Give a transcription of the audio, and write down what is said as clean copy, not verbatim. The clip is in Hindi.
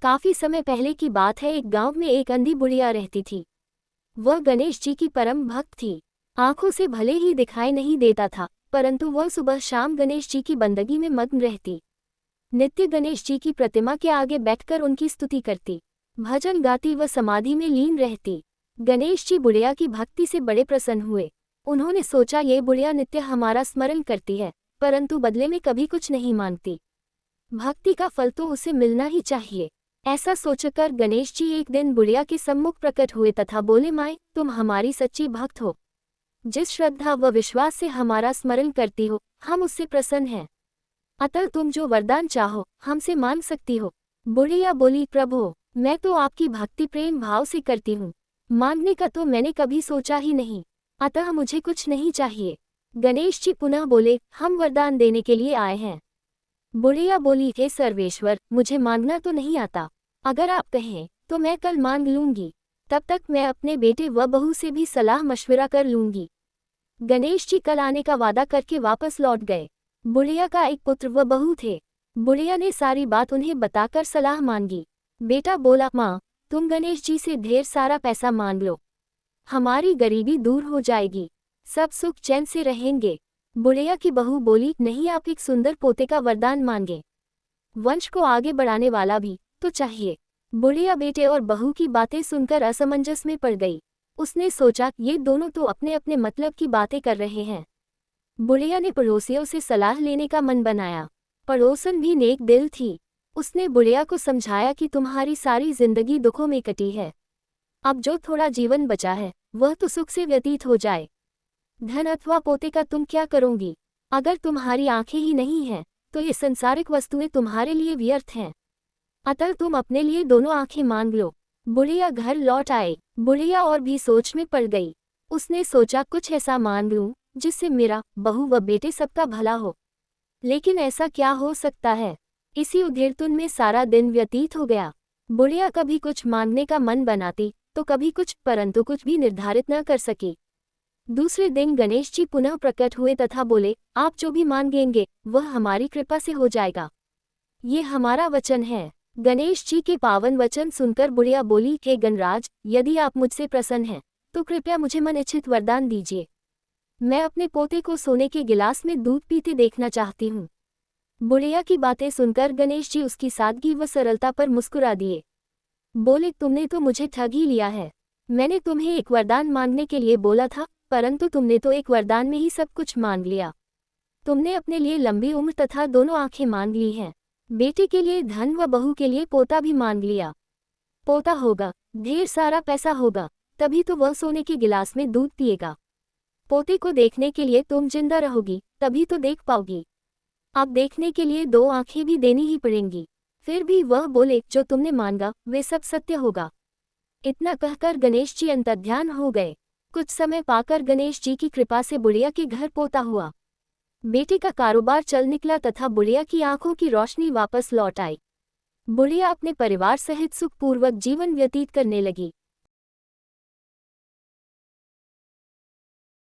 काफी समय पहले की बात है। एक गांव में एक अंधी बुढ़िया रहती थी। वह गणेश जी की परम भक्त थी। आंखों से भले ही दिखाई नहीं देता था, परंतु वह सुबह शाम गणेश जी की बंदगी में मग्न रहती। नित्य गणेश जी की प्रतिमा के आगे बैठकर उनकी स्तुति करती, भजन गाती व समाधि में लीन रहती। गणेश जी बुढ़िया की भक्ति से बड़े प्रसन्न हुए। उन्होंने सोचा, ये बुढ़िया नित्य हमारा स्मरण करती है, परंतु बदले में कभी कुछ नहीं मांगती। भक्ति का फल तो उसे मिलना ही चाहिए। ऐसा सोचकर गणेश जी एक दिन बुढ़िया के सम्मुख प्रकट हुए तथा बोले, माए, तुम हमारी सच्ची भक्त हो। जिस श्रद्धा व विश्वास से हमारा स्मरण करती हो, हम उससे प्रसन्न हैं। अतः तुम जो वरदान चाहो हमसे मांग सकती हो। बुढ़िया बोली, प्रभु, मैं तो आपकी भक्ति प्रेम भाव से करती हूँ, मांगने का तो मैंने कभी सोचा ही नहीं, अतः मुझे कुछ नहीं चाहिए। गणेश जी पुनः बोले, हम वरदान देने के लिए आए हैं। बुढ़िया बोली, हे सर्वेश्वर, मुझे मांगना तो नहीं आता, अगर आप कहें तो मैं कल मांग लूंगी, तब तक मैं अपने बेटे व बहू से भी सलाह मशविरा कर लूंगी। गणेश जी कल आने का वादा करके वापस लौट गए। बुढ़िया का एक पुत्र व बहू थे। बुढ़िया ने सारी बात उन्हें बताकर सलाह मांगी। बेटा बोला, माँ, तुम गणेश जी से ढेर सारा पैसा मांग लो, हमारी गरीबी दूर हो जाएगी, सब सुख चैन से रहेंगे। बुढ़िया की बहू बोली, नहीं, आप एक सुंदर पोते का वरदान मांगे, वंश को आगे बढ़ाने वाला भी तो चाहिए। बुढ़िया बेटे और बहू की बातें सुनकर असमंजस में पड़ गई। उसने सोचा, ये दोनों तो अपने अपने मतलब की बातें कर रहे हैं। बुढ़िया ने पड़ोसियों से सलाह लेने का मन बनाया। पड़ोसन भी नेक दिल थी। उसने बुढ़िया को समझाया कि तुम्हारी सारी जिंदगी दुखों में कटी है, अब जो थोड़ा जीवन बचा है वह तो सुख से व्यतीत हो जाए। धन अथवा पोते का तुम क्या करोगी? अगर तुम्हारी आंखें ही नहीं हैं, तो ये संसारिक वस्तुएं तुम्हारे लिए व्यर्थ हैं। अतः तुम अपने लिए दोनों आंखें मांग लो। बुढ़िया घर लौट आए। बुढ़िया और भी सोच में पड़ गई। उसने सोचा, कुछ ऐसा मांग लूं जिससे मेरा, बहू व बेटे सबका भला हो। लेकिन ऐसा क्या हो सकता है? इसी उधेड़पुन में सारा दिन व्यतीत हो गया। बुढ़िया कभी कुछ मांगने का मन बनाती तो कभी कुछ, परंतु कुछ भी निर्धारित न कर सकी। दूसरे दिन गणेश जी पुनः प्रकट हुए तथा बोले, आप जो भी मांगेंगे वह हमारी कृपा से हो जाएगा, ये हमारा वचन है। गणेश जी के पावन वचन सुनकर बुढ़िया बोली, हे गणराज, यदि आप मुझसे प्रसन्न हैं तो कृपया मुझे मन इच्छित वरदान दीजिए। मैं अपने पोते को सोने के गिलास में दूध पीते देखना चाहती हूँ। बुढ़िया की बातें सुनकर गणेश जी उसकी सादगी व सरलता पर मुस्कुरा दिए। बोले, तुमने तो मुझे ठग ही लिया है। मैंने तुम्हें एक वरदान मांगने के लिए बोला था, परंतु तुमने तो एक वरदान में ही सब कुछ मांग लिया। तुमने अपने लिए लंबी उम्र तथा दोनों आंखें मांग ली हैं। बेटे के लिए धन व बहू के लिए पोता भी मांग लिया। पोता होगा, ढेर सारा पैसा होगा, तभी तो वह सोने के गिलास में दूध पिएगा। पोते को देखने के लिए तुम जिंदा रहोगी, तभी तो देख पाओगी। अब देखने के लिए दो आंखें भी देनी ही पड़ेंगी। फिर भी वह बोले, जो तुमने मांगा वे सब सत्य होगा। इतना कहकर गणेश जी अंतर्ध्यान हो गए। कुछ समय पाकर गणेश जी की कृपा से बुढ़िया के घर पोता हुआ। बेटे का कारोबार चल निकला तथा बुढ़िया की आंखों की रोशनी वापस लौट आई। बुढ़िया अपने परिवार सहित सुखपूर्वक जीवन व्यतीत करने लगी।